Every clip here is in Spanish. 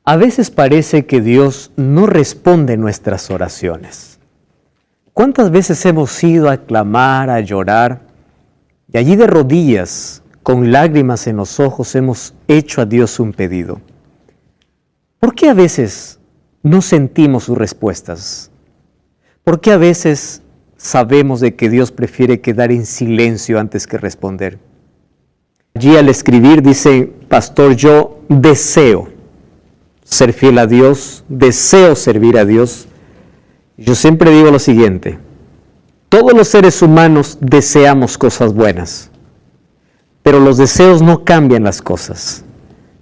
A veces parece que Dios no responde nuestras oraciones. ¿Cuántas veces hemos ido a clamar, a llorar, y allí de rodillas, con lágrimas en los ojos, hemos hecho a Dios un pedido? ¿Por qué a veces no sentimos sus respuestas? ¿Por qué a veces sabemos de que Dios prefiere quedar en silencio antes que responder? Allí al escribir dice, pastor, yo deseo ser fiel a Dios, deseo servir a Dios. Yo siempre digo lo siguiente: todos los seres humanos deseamos cosas buenas, pero los deseos no cambian las cosas.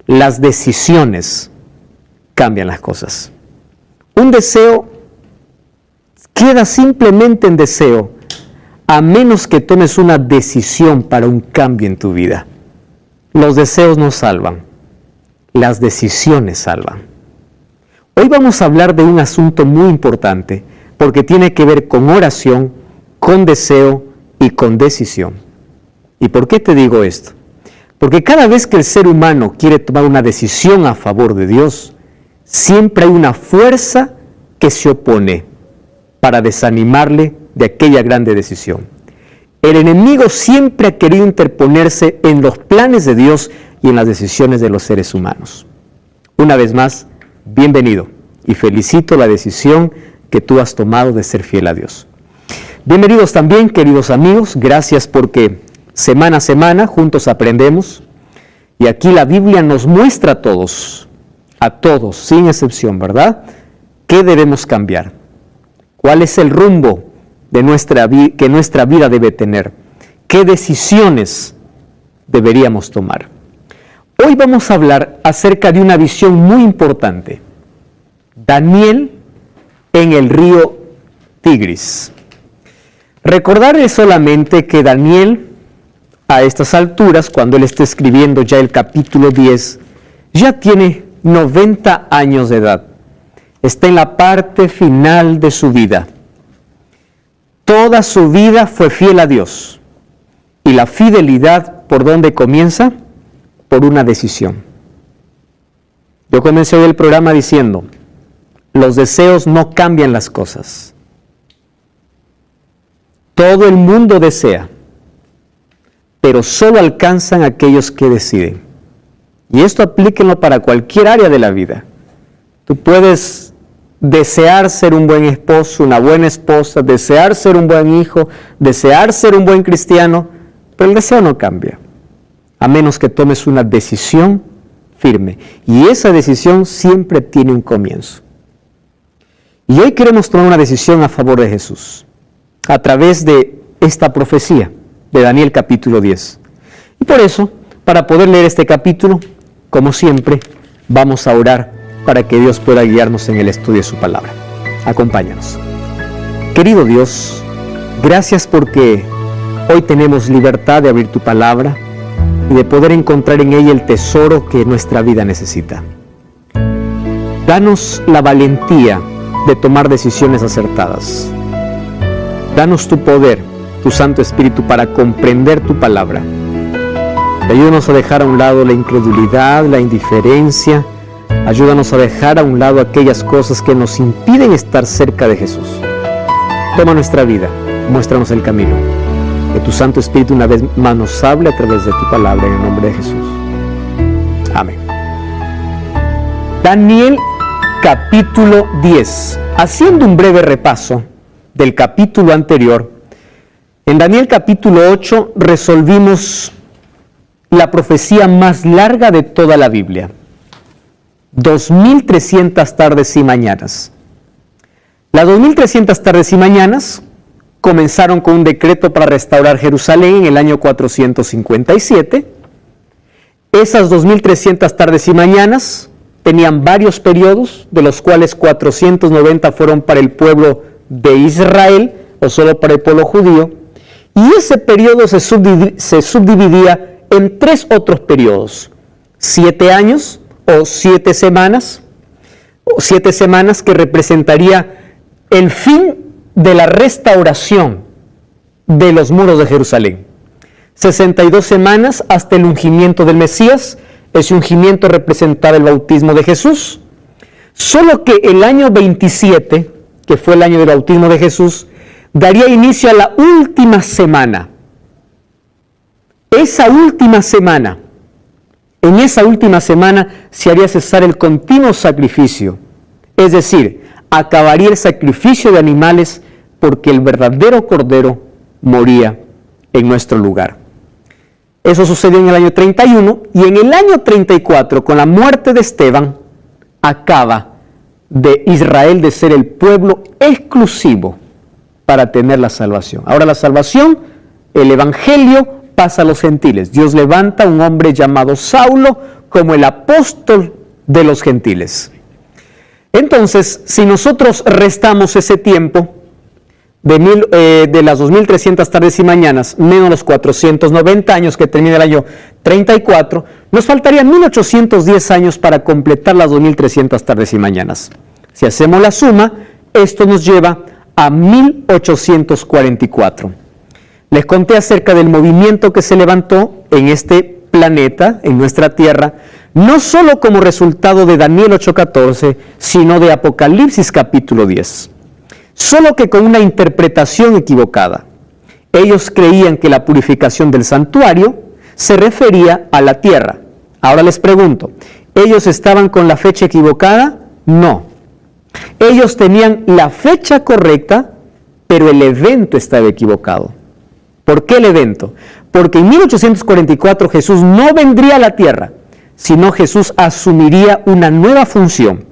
Las decisiones cambian las cosas. Un deseo queda simplemente en deseo, a menos que tomes una decisión para un cambio en tu vida. Los deseos no salvan, las decisiones salvan. Hoy vamos a hablar de un asunto muy importante, porque tiene que ver con oración, con deseo y con decisión. ¿Y por qué te digo esto? Porque cada vez que el ser humano quiere tomar una decisión a favor de Dios, siempre hay una fuerza que se opone para desanimarle de aquella grande decisión. El enemigo siempre ha querido interponerse en los planes de Dios y en las decisiones de los seres humanos. Una vez más, bienvenido y felicito la decisión que tú has tomado de ser fiel a Dios. Bienvenidos también, queridos amigos, gracias porque semana a semana juntos aprendemos y aquí la Biblia nos muestra a todos, sin excepción, ¿verdad?, qué debemos cambiar, cuál es el rumbo de que nuestra vida debe tener, qué decisiones deberíamos tomar. Hoy vamos a hablar acerca de una visión muy importante: Daniel en el río Tigris. Recordarles solamente que Daniel, a estas alturas, cuando él está escribiendo ya el capítulo 10, ya tiene 90 años de edad. Está en la parte final de su vida. Toda su vida fue fiel a Dios. Y la fidelidad, ¿por dónde comienza? Por una decisión. Yo comencé hoy el programa diciendo, los deseos no cambian las cosas. Todo el mundo desea, pero solo alcanzan aquellos que deciden. Y esto aplíquenlo para cualquier área de la vida. Tú puedes desear ser un buen esposo, una buena esposa, desear ser un buen hijo, desear ser un buen cristiano, pero el deseo no cambia, a menos que tomes una decisión firme. Y esa decisión siempre tiene un comienzo. Y hoy queremos tomar una decisión a favor de Jesús, a través de esta profecía de Daniel capítulo 10. Y por eso, para poder leer este capítulo, como siempre, vamos a orar para que Dios pueda guiarnos en el estudio de su palabra. Acompáñanos. Querido Dios, gracias porque hoy tenemos libertad de abrir tu palabra y de poder encontrar en ella el tesoro que nuestra vida necesita. Danos la valentía de tomar decisiones acertadas. Danos tu poder, tu Santo Espíritu, para comprender tu palabra. Ayúdanos a dejar a un lado la incredulidad, la indiferencia. Ayúdanos a dejar a un lado aquellas cosas que nos impiden estar cerca de Jesús. Toma nuestra vida, muéstranos el camino. Que tu Santo Espíritu una vez más nos hable a través de tu palabra, en el nombre de Jesús. Amén. Daniel capítulo 10. Haciendo un breve repaso del capítulo anterior, en Daniel capítulo 8 resolvimos la profecía más larga de toda la Biblia. 2300 tardes y mañanas. Las 2300 tardes y mañanas comenzaron con un decreto para restaurar Jerusalén en el año 457. Esas 2300 tardes y mañanas tenían varios periodos, de los cuales 490 fueron para el pueblo de Israel, o solo para el pueblo judío, y ese periodo se subdividía en 3 otros periodos: 7 años, o 7 semanas, que representaría el fin de la restauración de los muros de Jerusalén. 62 semanas hasta el ungimiento del Mesías. Ese ungimiento representaba el bautismo de Jesús. Solo que el año 27, que fue el año del bautismo de Jesús, daría inicio a la última semana. En esa última semana se haría cesar el continuo sacrificio. Es decir, acabaría el sacrificio de animales porque el verdadero Cordero moría en nuestro lugar. Eso sucedió en el año 31 y en el año 34, con la muerte de Esteban, acaba de Israel de ser el pueblo exclusivo para tener la salvación. Ahora la salvación, el evangelio pasa a los gentiles. Dios levanta a un hombre llamado Saulo como el apóstol de los gentiles. Entonces, si nosotros restamos ese tiempo de las 2300 tardes y mañanas, menos los 490 años que termina el año 34, nos faltarían 1810 años para completar las 2300 tardes y mañanas. Si hacemos la suma, esto nos lleva a 1844. Les conté acerca del movimiento que se levantó en este planeta, en nuestra Tierra, no solo como resultado de Daniel 8:14, sino de Apocalipsis capítulo 10. Solo que con una interpretación equivocada. Ellos creían que la purificación del santuario se refería a la tierra. Ahora les pregunto, ¿ellos estaban con la fecha equivocada? No. Ellos tenían la fecha correcta, pero el evento estaba equivocado. ¿Por qué el evento? Porque en 1844 Jesús no vendría a la tierra, sino Jesús asumiría una nueva función,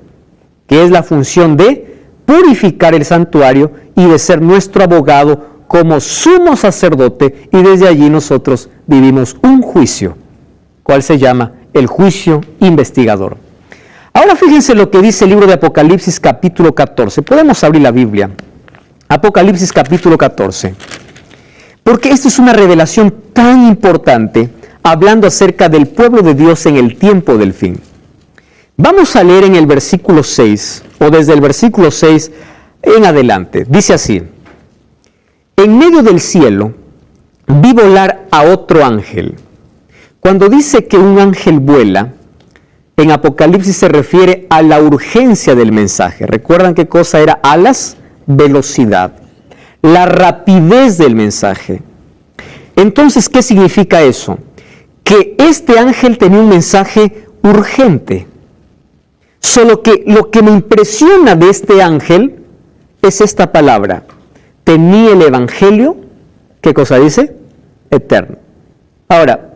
que es la función de purificar el santuario y de ser nuestro abogado como sumo sacerdote, y desde allí nosotros vivimos un juicio, cual se llama el juicio investigador. Ahora fíjense lo que dice el libro de Apocalipsis capítulo 14. Podemos abrir la Biblia. Apocalipsis capítulo 14. Porque esta es una revelación tan importante, hablando acerca del pueblo de Dios en el tiempo del fin. Vamos a leer en el versículo 6, o desde el versículo 6 en adelante. Dice así: en medio del cielo vi volar a otro ángel. Cuando dice que un ángel vuela, en Apocalipsis se refiere a la urgencia del mensaje. ¿Recuerdan qué cosa era alas? Velocidad. La rapidez del mensaje. Entonces, ¿qué significa eso? Que este ángel tenía un mensaje urgente. Solo que lo que me impresiona de este ángel es esta palabra. Tenía el evangelio, ¿qué cosa dice? Eterno. Ahora,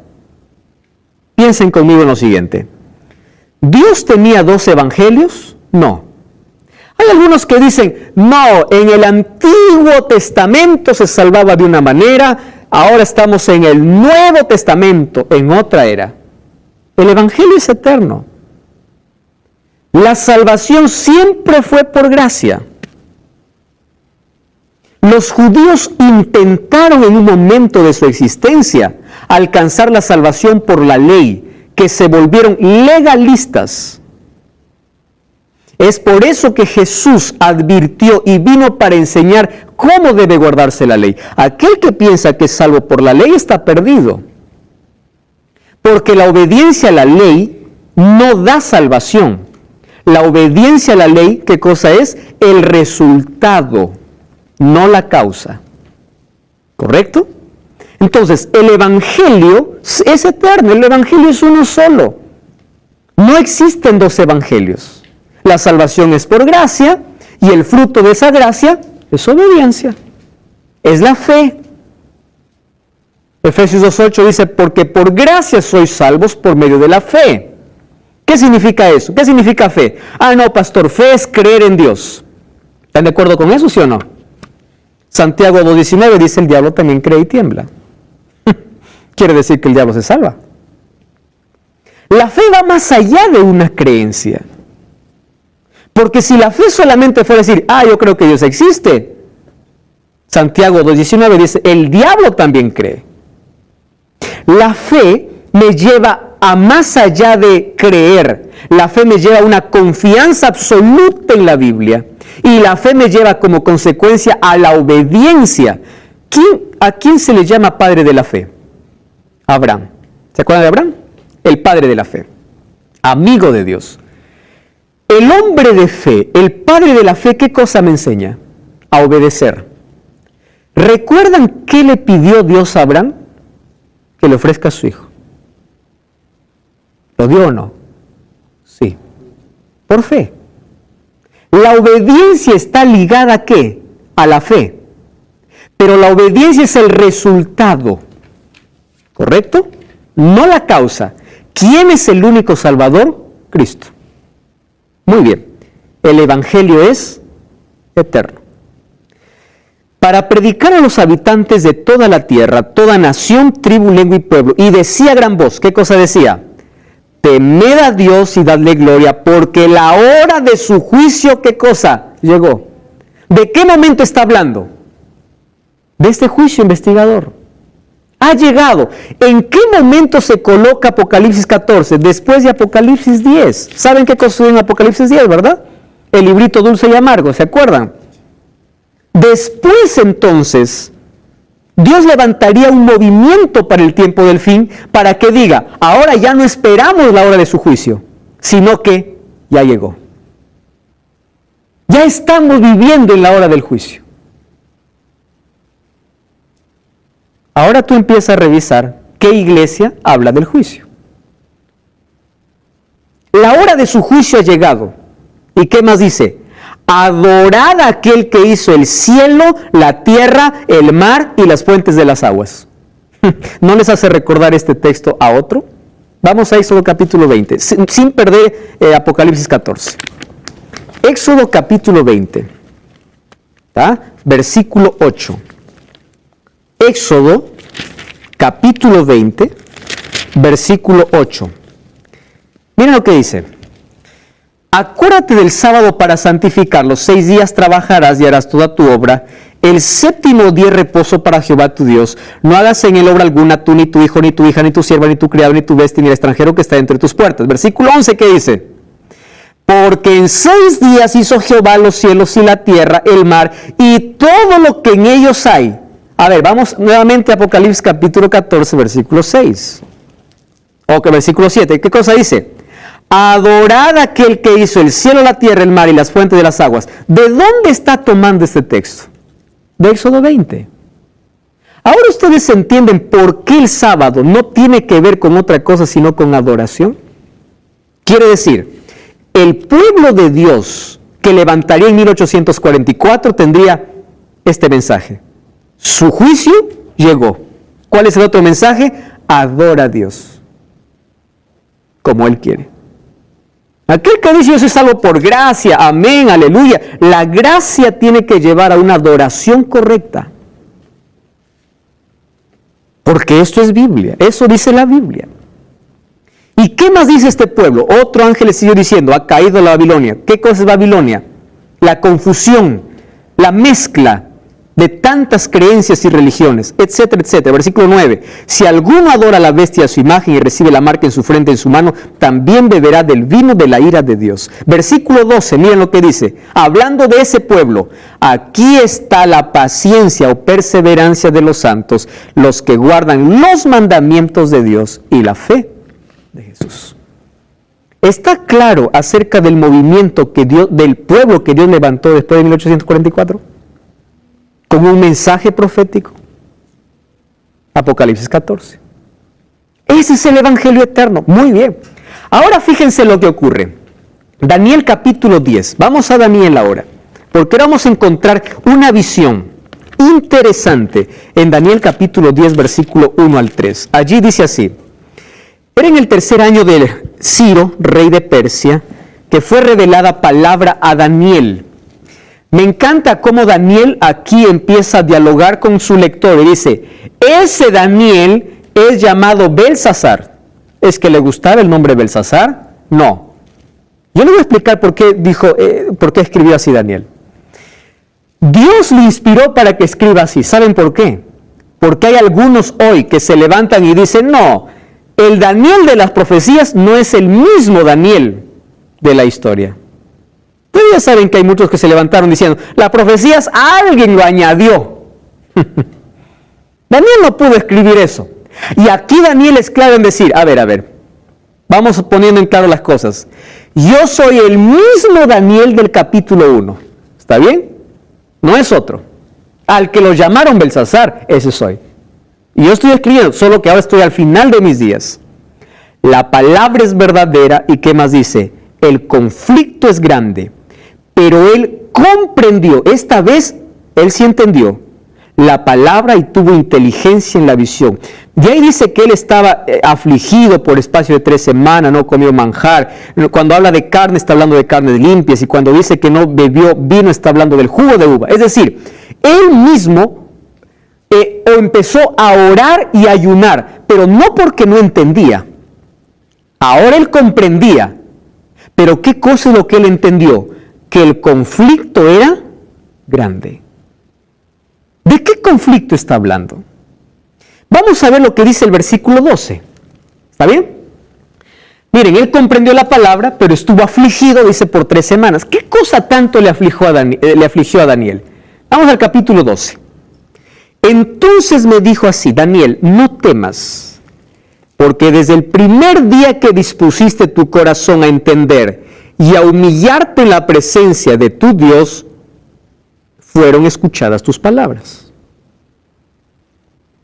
piensen conmigo en lo siguiente. ¿Dios tenía dos evangelios? No. Hay algunos que dicen, no, en el Antiguo Testamento se salvaba de una manera, ahora estamos en el Nuevo Testamento, en otra era. El evangelio es eterno. La salvación siempre fue por gracia. Los judíos intentaron en un momento de su existencia alcanzar la salvación por la ley, que se volvieron legalistas. Es por eso que Jesús advirtió y vino para enseñar cómo debe guardarse la ley. Aquel que piensa que es salvo por la ley está perdido. Porque la obediencia a la ley no da salvación. La obediencia a la ley, ¿qué cosa es? El resultado, no la causa. ¿Correcto? Entonces, el evangelio es eterno, el evangelio es uno solo. No existen dos evangelios. La salvación es por gracia y el fruto de esa gracia es obediencia. Es la fe. Efesios 2:8 dice, porque por gracia sois salvos por medio de la fe. ¿Qué significa eso? ¿Qué significa fe? Ah, no, pastor, fe es creer en Dios. ¿Están de acuerdo con eso, sí o no? Santiago 2:19 dice, el diablo también cree y tiembla. Quiere decir que el diablo se salva. La fe va más allá de una creencia. Porque si la fe solamente fuera decir, yo creo que Dios existe, Santiago 2:19 dice, el diablo también cree. La fe me lleva a más allá de creer. La fe me lleva a una confianza absoluta en la Biblia. Y la fe me lleva como consecuencia a la obediencia. ¿A quién se le llama padre de la fe? Abraham. ¿Se acuerdan de Abraham? El padre de la fe. Amigo de Dios. El hombre de fe, el padre de la fe, ¿qué cosa me enseña? A obedecer. ¿Recuerdan qué le pidió Dios a Abraham? Que le ofrezca a su hijo. ¿Lo dio o no? Sí. Por fe. La obediencia está ligada ¿a qué? A la fe. Pero la obediencia es el resultado. ¿Correcto? No la causa. ¿Quién es el único Salvador? Cristo. Muy bien. El Evangelio es eterno. Para predicar a los habitantes de toda la tierra, toda nación, tribu, lengua y pueblo. Y decía a gran voz, ¿qué cosa decía? Temed a Dios y dadle gloria, porque la hora de su juicio, ¿qué cosa? Llegó. ¿De qué momento está hablando? De este juicio investigador. Ha llegado. ¿En qué momento se coloca Apocalipsis 14? Después de Apocalipsis 10. ¿Saben qué cosa en Apocalipsis 10, verdad? El librito dulce y amargo, ¿se acuerdan? Después entonces, Dios levantaría un movimiento para el tiempo del fin, para que diga, ahora ya no esperamos la hora de su juicio, sino que ya llegó. Ya estamos viviendo en la hora del juicio. Ahora tú empiezas a revisar qué iglesia habla del juicio. La hora de su juicio ha llegado. ¿Y qué más dice? Adorad a aquel que hizo el cielo, la tierra, el mar y las fuentes de las aguas. ¿No les hace recordar este texto a otro? Vamos a Éxodo capítulo 20, sin perder Apocalipsis 14. Éxodo capítulo 20, versículo 8. Éxodo capítulo 20, versículo 8. Miren lo que dice. Acuérdate del sábado para santificarlo. 6 días trabajarás y harás toda tu obra. El séptimo día reposo para Jehová tu Dios. No hagas en él obra alguna, tú, ni tu hijo, ni tu hija, ni tu sierva, ni tu criado, ni tu bestia, ni el extranjero que está entre tus puertas. Versículo 11, ¿qué dice? Porque en 6 días hizo Jehová los cielos y la tierra, el mar, y todo lo que en ellos hay. A ver, vamos nuevamente a Apocalipsis capítulo 14, versículo 6. O que versículo 7. ¿Qué cosa dice? Adorad a aquel que hizo el cielo, la tierra, el mar y las fuentes de las aguas. ¿De dónde está tomando este texto? De Éxodo 20. Ahora ustedes entienden por qué el sábado no tiene que ver con otra cosa sino con adoración. Quiere decir, el pueblo de Dios que levantaría en 1844 tendría este mensaje. Su juicio llegó. ¿Cuál es el otro mensaje? Adora a Dios como Él quiere. Aquel que dice yo soy salvo por gracia, amén, aleluya. La gracia tiene que llevar a una adoración correcta. Porque esto es Biblia, eso dice la Biblia. ¿Y qué más dice este pueblo? Otro ángel le siguió diciendo, ha caído la Babilonia. ¿Qué cosa es Babilonia? La confusión, la mezcla de tantas creencias y religiones, etcétera, etcétera. Versículo 9. Si alguno adora a la bestia a su imagen y recibe la marca en su frente, en su mano, también beberá del vino de la ira de Dios. Versículo 12, miren lo que dice. Hablando de ese pueblo, aquí está la paciencia o perseverancia de los santos, los que guardan los mandamientos de Dios y la fe de Jesús. ¿Está claro acerca del movimiento que Dios, del pueblo que Dios levantó después de 1844? Con un mensaje profético. Apocalipsis 14. Ese es el Evangelio eterno. Muy bien. Ahora fíjense lo que ocurre. Daniel capítulo 10. Vamos a Daniel ahora. Porque ahora vamos a encontrar una visión interesante en Daniel capítulo 10, versículo 1 al 3. Allí dice así. Era en el 3er año de Ciro, rey de Persia, que fue revelada palabra a Daniel. Me encanta cómo Daniel aquí empieza a dialogar con su lector y dice, ese Daniel es llamado Belsasar. ¿Es que le gustaba el nombre Belsasar? No. Yo le voy a explicar por qué escribió así Daniel. Dios le inspiró para que escriba así. ¿Saben por qué? Porque hay algunos hoy que se levantan y dicen, no, el Daniel de las profecías no es el mismo Daniel de la historia. Ustedes ya saben que hay muchos que se levantaron diciendo, las profecías alguien lo añadió. Daniel no pudo escribir eso. Y aquí Daniel es claro en decir, a ver, vamos poniendo en claro las cosas. yo soy el mismo Daniel del capítulo 1. ¿Está bien? No es otro. Al que lo llamaron Belsasar, ese soy. Y yo estoy escribiendo, solo que ahora estoy al final de mis días. La palabra es verdadera, y ¿qué más dice? El conflicto es grande, pero él comprendió, esta vez él sí entendió la palabra y tuvo inteligencia en la visión. Y ahí dice que él estaba afligido por espacio de 3 semanas, no comió manjar. Cuando habla de carne, está hablando de carnes limpias, y cuando dice que no bebió vino, está hablando del jugo de uva. Es decir, él mismo empezó a orar y a ayunar, pero no porque no entendía. Ahora él comprendía. Pero ¿qué cosa es lo que él entendió? Que el conflicto era grande. ¿De qué conflicto está hablando? Vamos a ver lo que dice el versículo 12. ¿Está bien? Miren, él comprendió la palabra, pero estuvo afligido, dice, por 3 semanas. ¿Qué cosa tanto le afligió a Daniel? Vamos al capítulo 12. Entonces me dijo así: Daniel, no temas, porque desde el primer día que dispusiste tu corazón a entender y a humillarte en la presencia de tu Dios, fueron escuchadas tus palabras.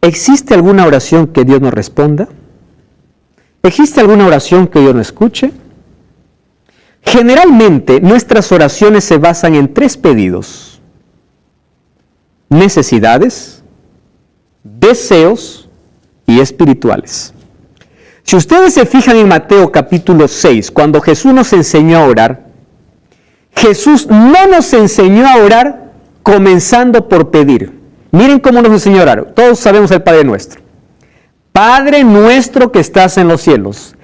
¿Existe alguna oración que Dios no responda? ¿Existe alguna oración que Dios no escuche? Generalmente nuestras oraciones se basan en 3 pedidos: necesidades, deseos y espirituales. Si ustedes se fijan en Mateo capítulo 6, cuando Jesús nos enseñó a orar, Jesús no nos enseñó a orar comenzando por pedir. Miren cómo nos enseñó a orar. Todos sabemos el Padre Nuestro. Padre nuestro que estás en los cielos.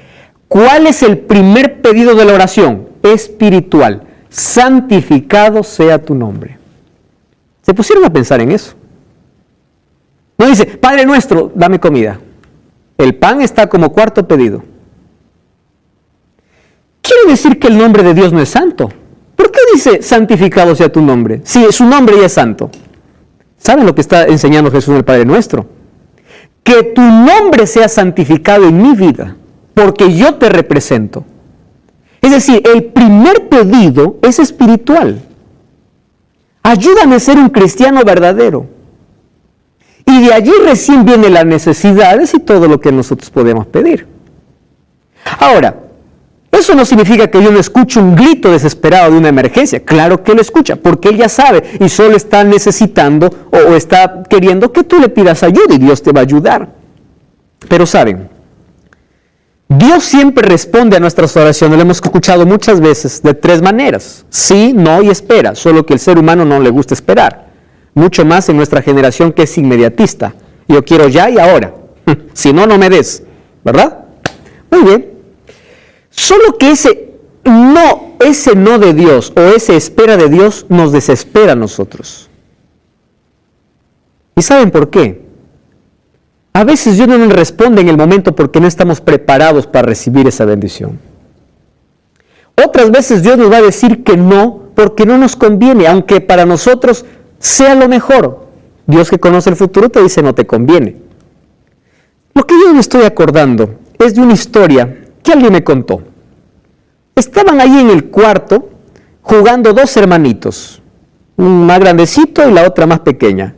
¿Cuál es el primer pedido de la oración? Espiritual. Santificado sea tu nombre. ¿Se pusieron a pensar en eso? No dice, Padre nuestro, dame comida. El pan está como 4.º pedido. Quiere decir que el nombre de Dios no es santo. ¿Por qué dice santificado sea tu nombre? Si su nombre ya es santo. ¿Saben lo que está enseñando Jesús en el Padre Nuestro? Que tu nombre sea santificado en mi vida, porque yo te represento. Es decir, el primer pedido es espiritual. Ayúdame a ser un cristiano verdadero. Y de allí recién vienen las necesidades y todo lo que nosotros podemos pedir. Ahora, eso no significa que Dios no escuche un grito desesperado de una emergencia. Claro que lo escucha, porque Él ya sabe y solo está necesitando o está queriendo que tú le pidas ayuda y Dios te va a ayudar. Pero saben, Dios siempre responde a nuestras oraciones, lo hemos escuchado muchas veces, de 3 maneras. Sí, no y espera, solo que el ser humano no le gusta esperar. Mucho más en nuestra generación que es inmediatista. Yo quiero ya y ahora. Si no, no me des. ¿Verdad? Muy bien. Solo que ese no de Dios o esa espera de Dios nos desespera a nosotros. ¿Y saben por qué? A veces Dios no nos responde en el momento porque no estamos preparados para recibir esa bendición. Otras veces Dios nos va a decir que no porque no nos conviene, aunque para nosotros sea lo mejor. Dios, que conoce el futuro, te dice no te conviene. Lo que yo me estoy acordando es de una historia que alguien me contó. Estaban ahí en el cuarto jugando 2 hermanitos, un más grandecito y la otra más pequeña.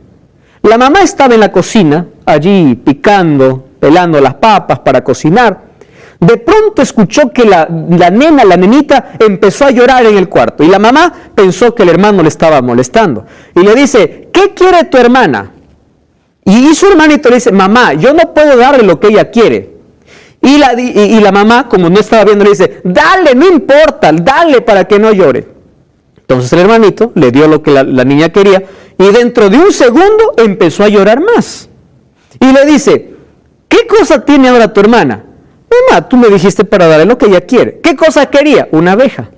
La mamá estaba en la cocina, allí picando, pelando las papas para cocinar. De pronto escuchó que la nenita empezó a llorar en el cuarto y la mamá pensó que el hermano le estaba molestando y le dice, ¿qué quiere tu hermana? Y su hermanito le dice, mamá, yo no puedo darle lo que ella quiere. Y la mamá, como no estaba viendo, le dice, dale, no importa, dale para que no llore. Entonces el hermanito le dio lo que la niña quería y dentro de un segundo empezó a llorar más. Y le dice, ¿qué cosa tiene ahora tu hermana? Mamá, tú me dijiste para darle lo que ella quiere. ¿Qué cosa quería? Una abeja.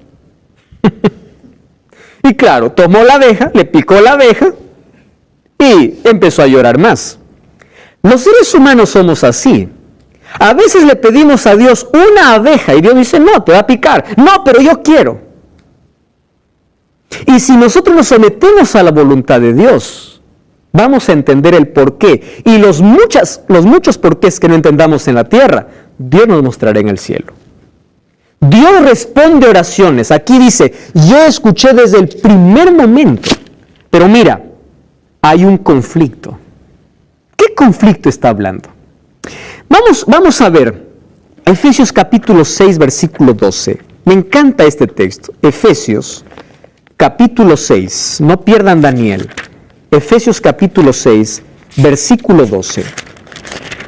Y claro, tomó la abeja, le picó la abeja y empezó a llorar más. Los seres humanos somos así. A veces le pedimos a Dios una abeja y Dios dice, no, te va a picar. No, pero yo quiero. Y si nosotros nos sometemos a la voluntad de Dios, vamos a entender el porqué. Y los muchos porqués que no entendamos en la tierra, Dios nos mostrará en el cielo. Dios responde oraciones. Aquí dice, yo escuché desde el primer momento. Pero mira, hay un conflicto. ¿Qué conflicto está hablando? Vamos a ver Efesios capítulo 6, versículo 12. Me encanta este texto. Efesios capítulo 6. No pierdan Daniel. Efesios capítulo 6, versículo 12.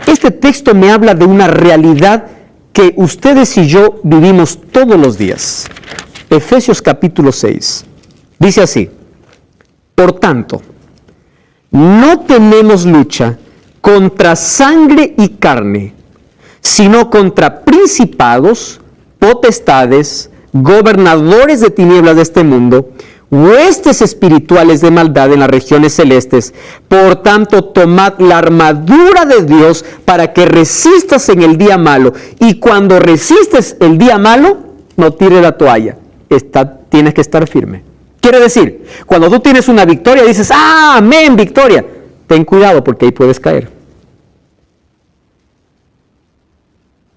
Este texto me habla de una realidad que ustedes y yo vivimos todos los días. Efesios capítulo 6. Dice así: por tanto, no tenemos lucha contra sangre y carne, sino contra principados, potestades, gobernadores de tinieblas de este mundo, huestes espirituales de maldad en las regiones celestes. Por tanto, tomad la armadura de Dios para que resistas en el día malo. Y cuando resistes el día malo, no tires la toalla. Tienes que estar firme. Quiere decir, cuando tú tienes una victoria, dices, ¡ah, amén, victoria! Ten cuidado porque ahí puedes caer.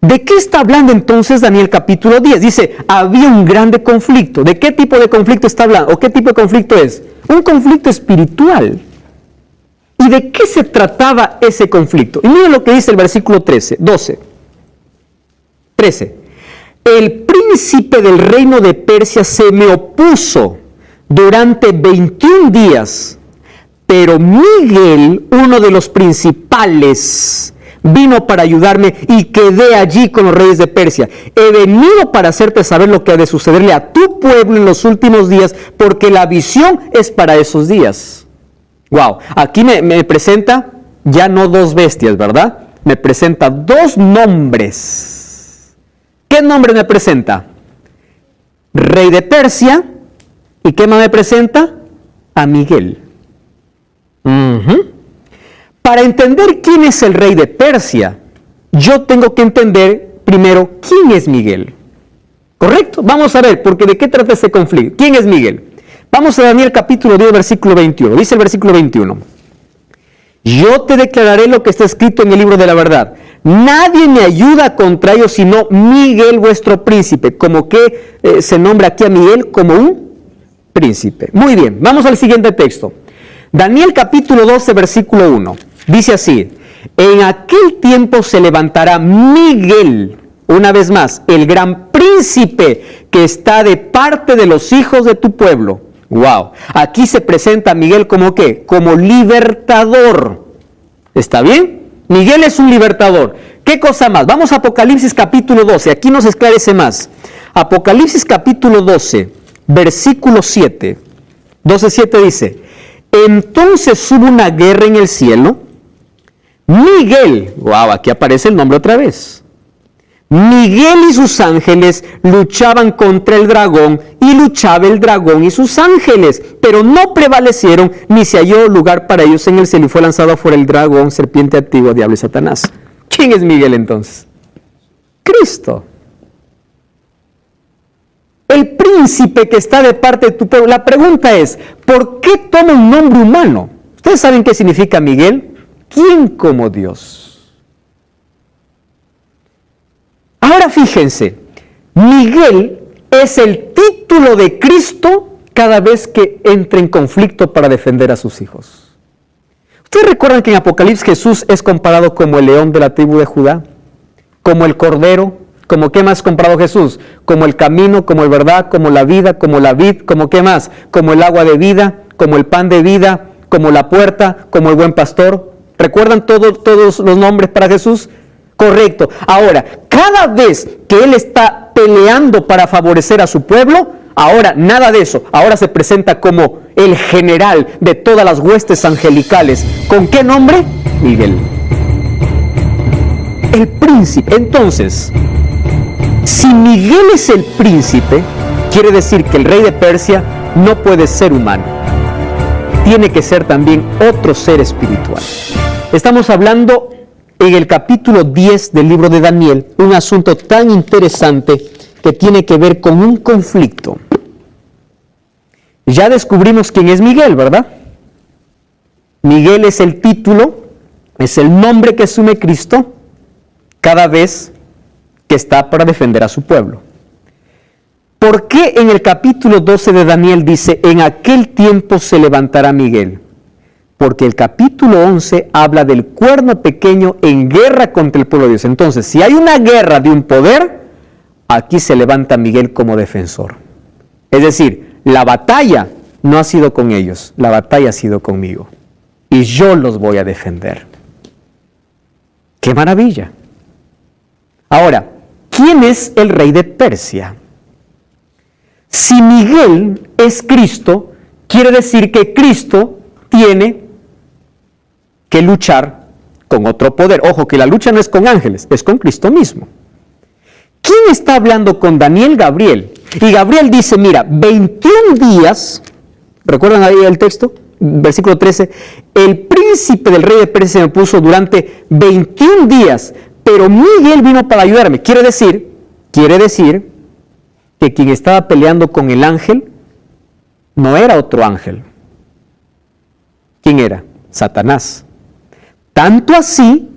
¿De qué está hablando entonces Daniel capítulo 10? Dice, había un grande conflicto. ¿De qué tipo de conflicto está hablando? ¿O qué tipo de conflicto es? Un conflicto espiritual. ¿Y de qué se trataba ese conflicto? Y miren lo que dice el versículo 13. El príncipe del reino de Persia se me opuso durante 21 días, pero Miguel, uno de los principales, vino para ayudarme y quedé allí con los reyes de Persia. He venido para hacerte saber lo que ha de sucederle a tu pueblo en los últimos días, porque la visión es para esos días. Wow, aquí me presenta ya no dos bestias, ¿verdad? Me presenta dos nombres. ¿Qué nombre me presenta? Rey de Persia. ¿Y qué más me presenta? A Miguel. Para entender quién es el rey de Persia, yo tengo que entender primero quién es Miguel. ¿Correcto? Vamos a ver, porque ¿de qué trata este conflicto? ¿Quién es Miguel? Vamos a Daniel capítulo 10, versículo 21. Dice el versículo 21. Yo te declararé lo que está escrito en el libro de la verdad. Nadie me ayuda contra ellos sino Miguel vuestro príncipe. Como que se nombra aquí a Miguel como un príncipe. Muy bien, vamos al siguiente texto. Daniel capítulo 12, versículo 1. Dice así: en aquel tiempo se levantará Miguel, una vez más, el gran príncipe que está de parte de los hijos de tu pueblo. Wow, aquí se presenta a Miguel como ¿qué? Como libertador. ¿Está bien? Miguel es un libertador. ¿Qué cosa más? Vamos a Apocalipsis capítulo 12, aquí nos esclarece más. Apocalipsis capítulo 12, versículo 7. 12:7 dice: entonces hubo una guerra en el cielo. Miguel, wow, aquí aparece el nombre otra vez. Miguel y sus ángeles luchaban contra el dragón, y luchaba el dragón y sus ángeles, pero no prevalecieron, ni se halló lugar para ellos en el cielo, y fue lanzado afuera el dragón, serpiente antigua, diablo y Satanás. ¿Quién es Miguel entonces? Cristo. El príncipe que está de parte de tu pueblo. La pregunta es, ¿por qué toma un nombre humano? ¿Ustedes saben qué significa Miguel? ¿Quién como Dios? Ahora fíjense, Miguel es el título de Cristo cada vez que entra en conflicto para defender a sus hijos. ¿Ustedes recuerdan que en Apocalipsis Jesús es comparado como el león de la tribu de Judá? Como el cordero. ¿Como qué más comparado Jesús? Como el camino, como el verdad, como la vida, como la vid, como qué más? Como el agua de vida, como el pan de vida, como la puerta, como el buen pastor. ¿Recuerdan todos los nombres para Jesús? Correcto. Ahora, cada vez que Él está peleando para favorecer a su pueblo, ahora nada de eso. Ahora se presenta como el general de todas las huestes angelicales. ¿Con qué nombre? Miguel. El príncipe. Entonces, si Miguel es el príncipe, quiere decir que el rey de Persia no puede ser humano. Tiene que ser también otro ser espiritual. Estamos hablando en el capítulo 10 del libro de Daniel, un asunto tan interesante que tiene que ver con un conflicto. Ya descubrimos quién es Miguel, ¿verdad? Miguel es el título, es el nombre que asume Cristo cada vez que está para defender a su pueblo. ¿Por qué en el capítulo 12 de Daniel dice, en aquel tiempo se levantará Miguel? Porque el capítulo 11 habla del cuerno pequeño en guerra contra el pueblo de Dios. Entonces, si hay una guerra de un poder, aquí se levanta Miguel como defensor. Es decir, la batalla no ha sido con ellos, la batalla ha sido conmigo. Y yo los voy a defender. ¡Qué maravilla! Ahora, ¿quién es el rey de Persia? Si Miguel es Cristo, quiere decir que Cristo tiene que luchar con otro poder. Ojo, que la lucha no es con ángeles, es con Cristo mismo. ¿Quién está hablando con Daniel? Gabriel. Y Gabriel dice, mira, 21 días, ¿recuerdan ahí el texto? Versículo 13, el príncipe del rey de Persia me puso durante 21 días, pero Miguel vino para ayudarme. Quiere decir que quien estaba peleando con el ángel no era otro ángel. ¿Quién era? Satanás. Tanto así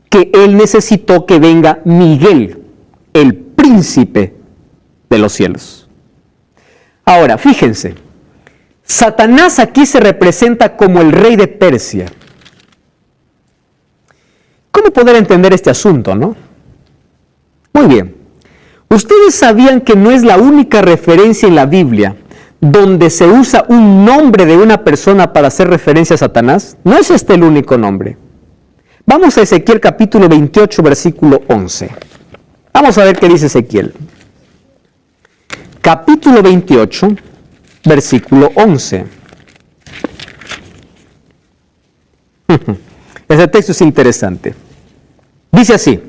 que él necesitó que venga Miguel, el príncipe de los cielos. Ahora, fíjense, Satanás aquí se representa como el rey de Persia. ¿Cómo poder entender este asunto, no? Muy bien. ¿Ustedes sabían que no es la única referencia en la Biblia donde se usa un nombre de una persona para hacer referencia a Satanás? No es este el único nombre. Vamos a Ezequiel capítulo 28, versículo 11. Vamos a ver qué dice Ezequiel. Capítulo 28, versículo 11. Ese texto es interesante. Dice así: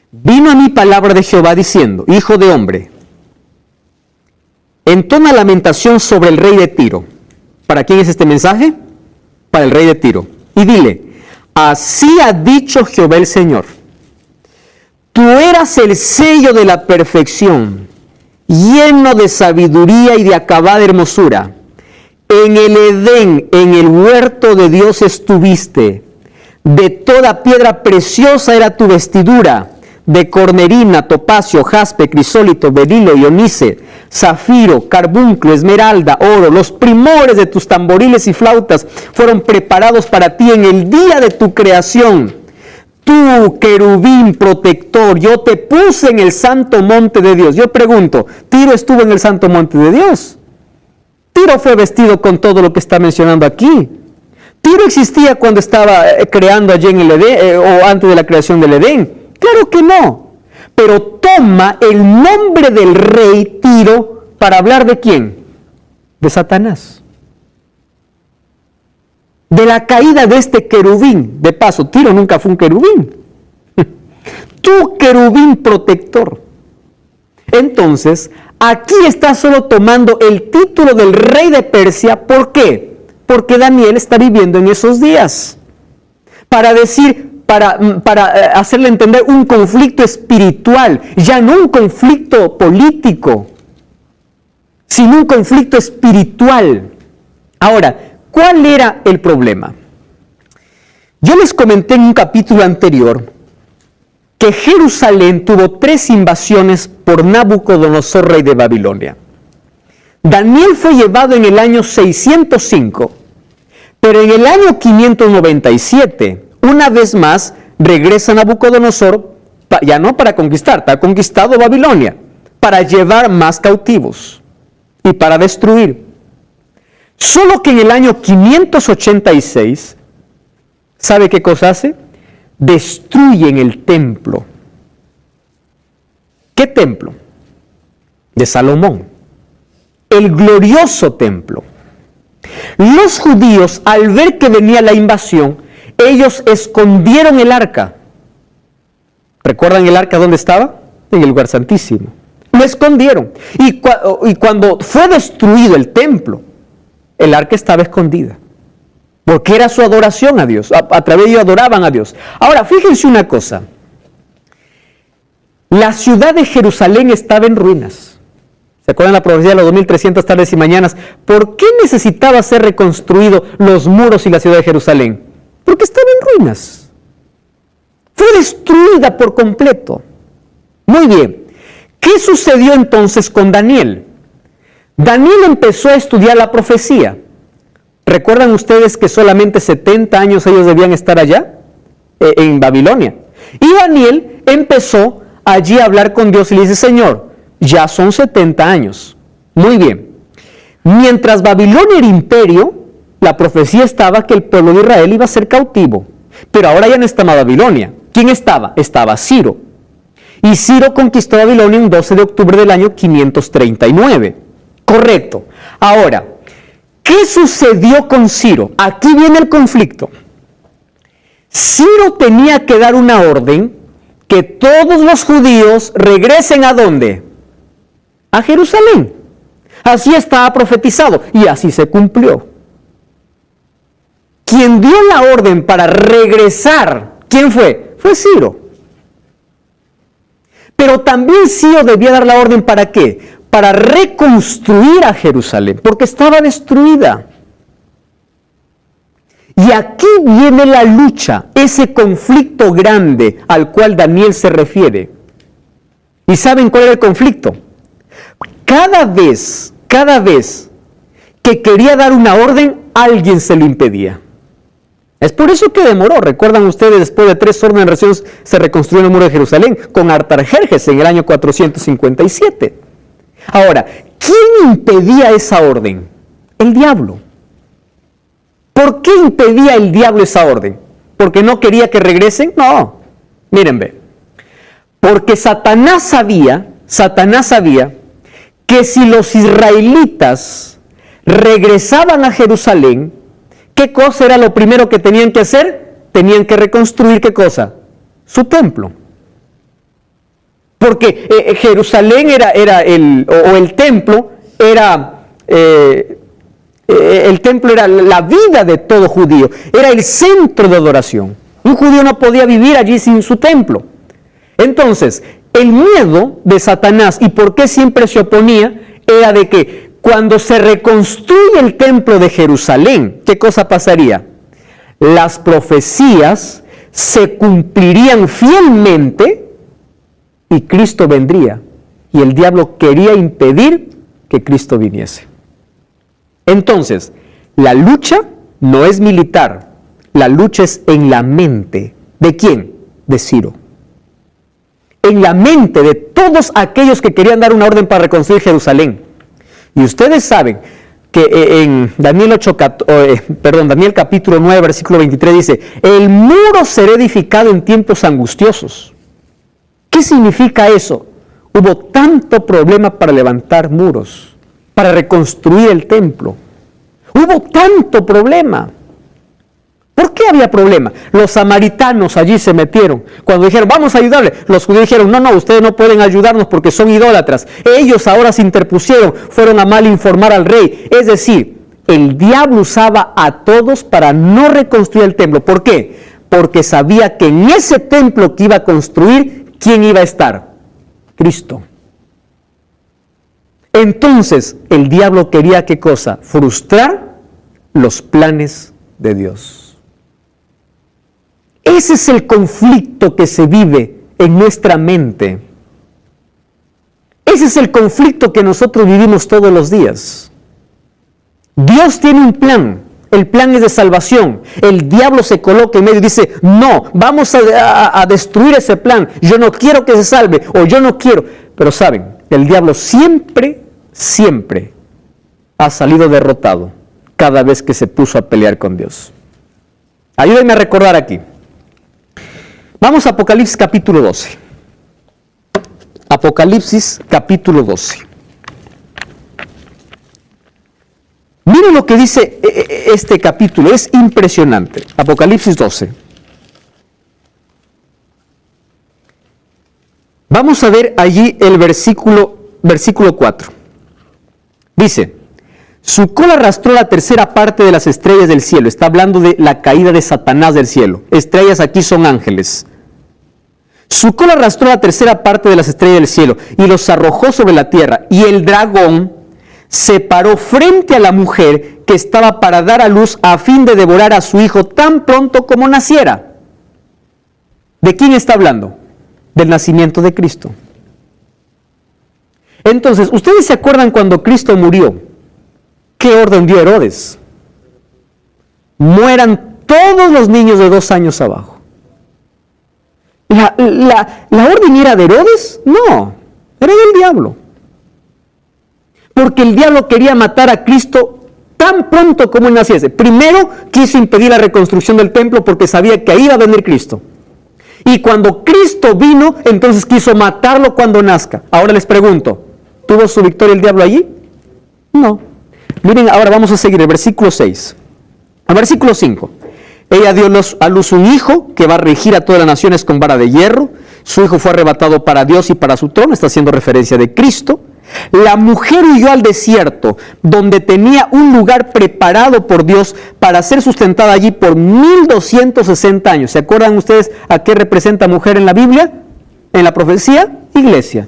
vino a mí palabra de Jehová diciendo, hijo de hombre, entona lamentación sobre el rey de Tiro. ¿Para quién es este mensaje? Para el rey de Tiro. Y dile, así ha dicho Jehová el Señor, tú eras el sello de la perfección, lleno de sabiduría y de acabada hermosura. En el Edén, en el huerto de Dios estuviste. De toda piedra preciosa era tu vestidura, de cornerina, topacio, jaspe, crisólito, berilo y onice, zafiro, carbunclo, esmeralda, oro. Los primores de tus tamboriles y flautas fueron preparados para ti en el día de tu creación. Tú, querubín protector, yo te puse en el santo monte de Dios. Yo pregunto, ¿Tiro estuvo en el santo monte de Dios? Tiro fue vestido con todo lo que está mencionando aquí. Tiro existía cuando estaba creando allí en el Edén, o antes de la creación del Edén. Claro que no. Pero toma el nombre del rey Tiro para hablar ¿de quién? De Satanás. De la caída de este querubín. De paso, Tiro nunca fue un querubín. Tú, querubín protector. Entonces, aquí está solo tomando el título del rey de Persia. ¿Por qué? Porque Daniel está viviendo en esos días. Para decir, para hacerle entender un conflicto espiritual, ya no un conflicto político, sino un conflicto espiritual. Ahora, ¿cuál era el problema? Yo les comenté en un capítulo anterior que Jerusalén tuvo 3 invasiones por Nabucodonosor, rey de Babilonia. Daniel fue llevado en el año 605, pero en el año 597, una vez más, regresa Nabucodonosor, ya no para conquistar, ha conquistado Babilonia, para llevar más cautivos y para destruir. Solo que en el año 586, ¿sabe qué cosa hace? Destruyen el templo. ¿Qué templo? De Salomón. El glorioso templo. Los judíos, al ver que venía la invasión, ellos escondieron el arca. ¿Recuerdan el arca dónde estaba? En el lugar santísimo. Lo escondieron. Y cuando fue destruido el templo, el arca estaba escondida. Porque era su adoración a Dios. A través de ellos adoraban a Dios. Ahora, fíjense una cosa. La ciudad de Jerusalén estaba en ruinas. ¿Se acuerdan la profecía de los 2300 tardes y mañanas? ¿Por qué necesitaba ser reconstruido los muros y la ciudad de Jerusalén? Porque estaba en ruinas. Fue destruida por completo. Muy bien. ¿Qué sucedió entonces con Daniel? Daniel empezó a estudiar la profecía. ¿Recuerdan ustedes que solamente 70 años ellos debían estar allá? En Babilonia. Y Daniel empezó allí a hablar con Dios y le dice, Señor, ya son 70 años. Muy bien. Mientras Babilonia era imperio, la profecía estaba que el pueblo de Israel iba a ser cautivo. Pero ahora ya no estaba Babilonia. ¿Quién estaba? Estaba Ciro. Y Ciro conquistó Babilonia un 12 de octubre del año 539. Correcto. Ahora, ¿qué sucedió con Ciro? Aquí viene el conflicto. Ciro tenía que dar una orden que todos los judíos regresen ¿a dónde? A Jerusalén. Así estaba profetizado y así se cumplió. Quien dio la orden para regresar, ¿quién fue? Fue Ciro. Pero también Ciro debía dar la orden ¿para qué? Para reconstruir a Jerusalén, porque estaba destruida. Y aquí viene la lucha, ese conflicto grande al cual Daniel se refiere. ¿Y saben cuál era el conflicto? Cada vez que quería dar una orden, alguien se lo impedía. Es por eso que demoró. Recuerdan ustedes, después de 3 órdenes se reconstruyó el muro de Jerusalén con Artajerjes en el año 457. Ahora, ¿quién impedía esa orden? El diablo. ¿Por qué impedía el diablo esa orden? ¿Porque no quería que regresen? No. Miren, ve. Porque Satanás sabía que si los israelitas regresaban a Jerusalén, ¿qué cosa era lo primero que tenían que hacer? Tenían que reconstruir, ¿qué cosa? Su templo. Porque Jerusalén el templo era la vida de todo judío, era el centro de adoración. Un judío no podía vivir allí sin su templo. Entonces, el miedo de Satanás, y por qué siempre se oponía, era de que cuando se reconstruye el templo de Jerusalén, ¿qué cosa pasaría? Las profecías se cumplirían fielmente y Cristo vendría. Y el diablo quería impedir que Cristo viniese. Entonces, la lucha no es militar, la lucha es en la mente. ¿De quién? De Ciro. En la mente de todos aquellos que querían dar una orden para reconstruir Jerusalén. Y ustedes saben que en Daniel capítulo 9, versículo 23 dice, el muro será edificado en tiempos angustiosos. ¿Qué significa eso? Hubo tanto problema para levantar muros, para reconstruir el templo. Hubo tanto problema. ¿Por qué había problema? Los samaritanos allí se metieron. Cuando dijeron, vamos a ayudarle, los judíos dijeron, no, ustedes no pueden ayudarnos porque son idólatras. Ellos ahora se interpusieron, fueron a mal informar al rey. Es decir, el diablo usaba a todos para no reconstruir el templo. ¿Por qué? Porque sabía que en ese templo que iba a construir, ¿quién iba a estar? Cristo. Entonces, el diablo quería ¿qué cosa? Frustrar los planes de Dios. Ese es el conflicto que se vive en nuestra mente. Ese es el conflicto que nosotros vivimos todos los días. Dios tiene un plan. El plan es de salvación. El diablo se coloca en medio y dice, no, vamos a destruir ese plan. Yo no quiero que se salve, o yo no quiero. Pero saben, el diablo siempre ha salido derrotado cada vez que se puso a pelear con Dios. Ayúdenme a recordar aquí. Vamos a Apocalipsis capítulo 12. Apocalipsis capítulo 12. Miren lo que dice este capítulo, es impresionante. Apocalipsis 12. Vamos a ver allí el versículo 4. Dice, su cola arrastró la tercera parte de las estrellas del cielo. Está hablando de la caída de Satanás del cielo. Estrellas aquí son ángeles. Su cola arrastró la tercera parte de las estrellas del cielo y los arrojó sobre la tierra. Y el dragón se paró frente a la mujer que estaba para dar a luz a fin de devorar a su hijo tan pronto como naciera. ¿De quién está hablando? Del nacimiento de Cristo. Entonces, ¿ustedes se acuerdan cuando Cristo murió? ¿Qué orden dio Herodes? Mueran todos los niños de 2 años abajo. ¿La orden era de Herodes? No, era del diablo. Porque el diablo quería matar a Cristo tan pronto como él naciese. Primero quiso impedir la reconstrucción del templo porque sabía que ahí iba a venir Cristo. Y cuando Cristo vino, entonces quiso matarlo cuando nazca. Ahora les pregunto, ¿tuvo su victoria el diablo allí? No. Miren, ahora vamos a seguir el versículo 6. El versículo 5. Ella dio a luz un hijo que va a regir a todas las naciones con vara de hierro. Su hijo fue arrebatado para Dios y para su trono. Está haciendo referencia de Cristo. La mujer huyó al desierto, donde tenía un lugar preparado por Dios para ser sustentada allí por 1260 años. ¿Se acuerdan ustedes a qué representa mujer en la Biblia? En la profecía, iglesia.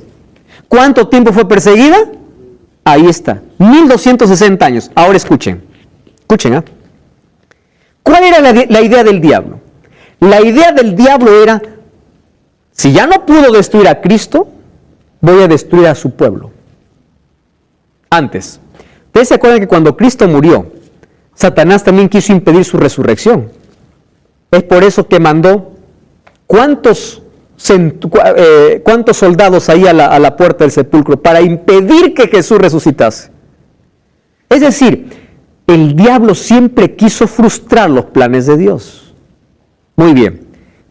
¿Cuánto tiempo fue perseguida? Ahí está, 1260 años. Ahora escuchen, ¿eh? ¿Cuál era la idea del diablo? La idea del diablo era, si ya no pudo destruir a Cristo, voy a destruir a su pueblo. Antes, ¿ustedes se acuerdan que cuando Cristo murió, Satanás también quiso impedir su resurrección? Es por eso que mandó ¿cuántos soldados ahí a la puerta del sepulcro para impedir que Jesús resucitase? Es decir, el diablo siempre quiso frustrar los planes de Dios. Muy bien.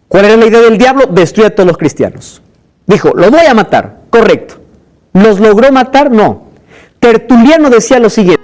¿Cuál era la idea del diablo? Destruir a todos los cristianos. Dijo, los voy a matar. Correcto. ¿Los logró matar? No. Tertuliano decía lo siguiente.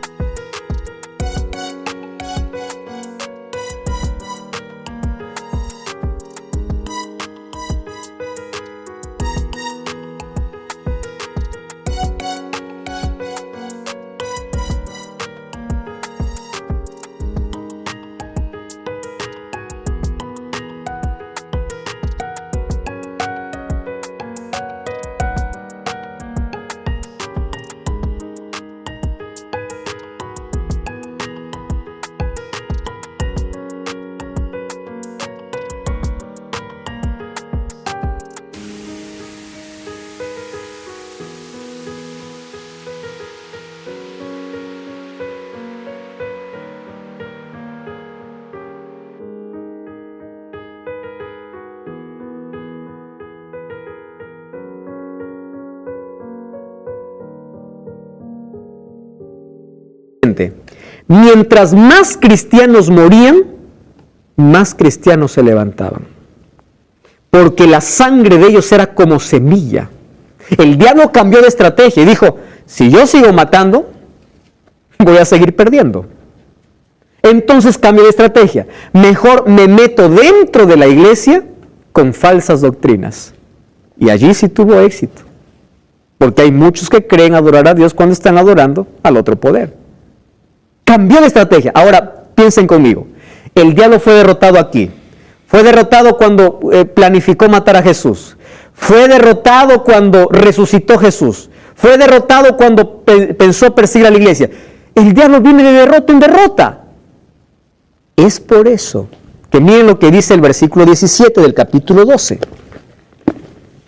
Mientras más cristianos morían, más cristianos se levantaban. Porque la sangre de ellos era como semilla. El diablo cambió de estrategia y dijo, si yo sigo matando, voy a seguir perdiendo. Entonces cambió de estrategia. Mejor me meto dentro de la iglesia con falsas doctrinas. Y allí sí tuvo éxito. Porque hay muchos que creen adorar a Dios cuando están adorando al otro poder. Cambió de estrategia. Ahora, piensen conmigo. El diablo fue derrotado aquí. Fue derrotado cuando planificó matar a Jesús. Fue derrotado cuando resucitó Jesús. Fue derrotado cuando pensó perseguir a la iglesia. El diablo viene de derrota en derrota. Es por eso que miren lo que dice el versículo 17 del capítulo 12.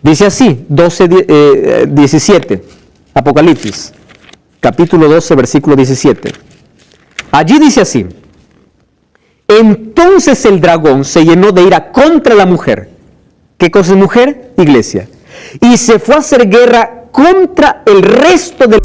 Dice así, 17, Apocalipsis, capítulo 12, versículo 17. Allí dice así, entonces el dragón se llenó de ira contra la mujer. ¿Qué cosa es mujer? Iglesia. Y se fue a hacer guerra contra el resto del...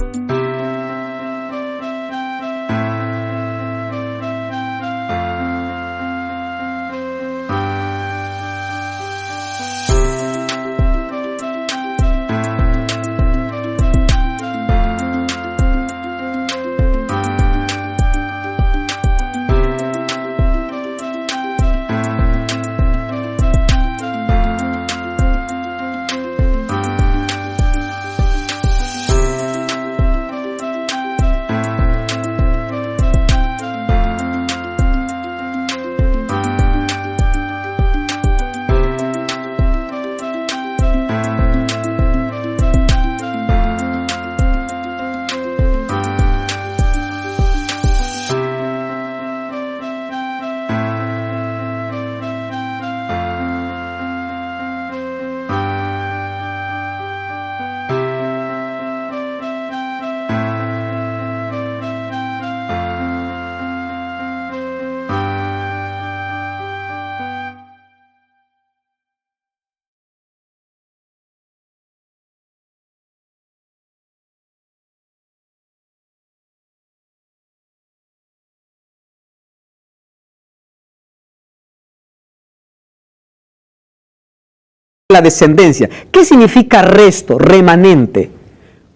la descendencia. ¿Qué significa resto, remanente?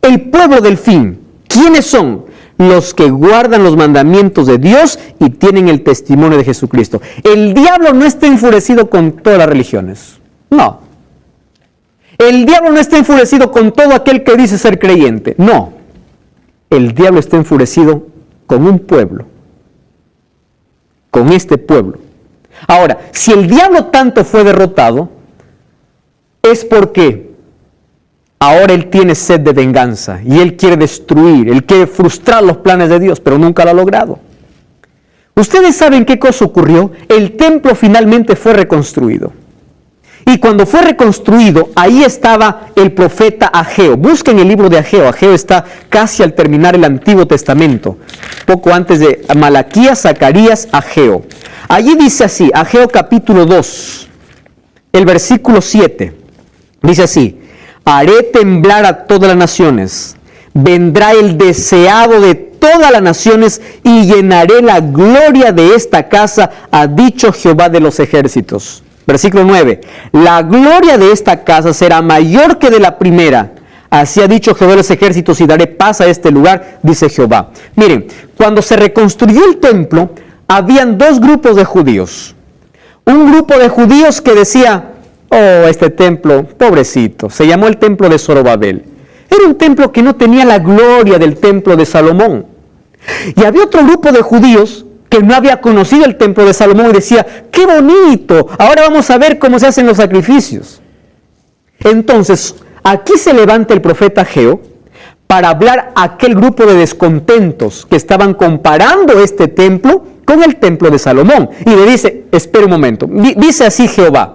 El pueblo del fin. ¿Quiénes son? Los que guardan los mandamientos de Dios y tienen el testimonio de Jesucristo. El diablo no está enfurecido con todas las religiones. No. El diablo no está enfurecido con todo aquel que dice ser creyente. No. El diablo está enfurecido con un pueblo. Con este pueblo. Ahora, si el diablo tanto fue derrotado, es porque ahora él tiene sed de venganza y él quiere destruir, él quiere frustrar los planes de Dios, pero nunca lo ha logrado. Ustedes saben qué cosa ocurrió. El templo finalmente fue reconstruido. Y cuando fue reconstruido, ahí estaba el profeta Ageo. Busquen el libro de Ageo. Ageo está casi al terminar el Antiguo Testamento. Poco antes de Malaquías, Zacarías, Ageo. Allí dice así, Ageo capítulo 2, el versículo 7. Dice así: haré temblar a todas las naciones. Vendrá el deseado de todas las naciones y llenaré la gloria de esta casa, ha dicho Jehová de los ejércitos. Versículo 9, la gloria de esta casa será mayor que de la primera. Así ha dicho Jehová de los ejércitos, y daré paz a este lugar, dice Jehová. Miren, cuando se reconstruyó el templo, habían dos grupos de judíos. Un grupo de judíos que decía: oh, este templo, pobrecito, se llamó el templo de Zorobabel. Era un templo que no tenía la gloria del templo de Salomón. Y había otro grupo de judíos que no había conocido el templo de Salomón y decía: ¡qué bonito! Ahora vamos a ver cómo se hacen los sacrificios. Entonces, aquí se levanta el profeta Ageo para hablar a aquel grupo de descontentos que estaban comparando este templo con el templo de Salomón. Y le dice: espera un momento, dice así Jehová: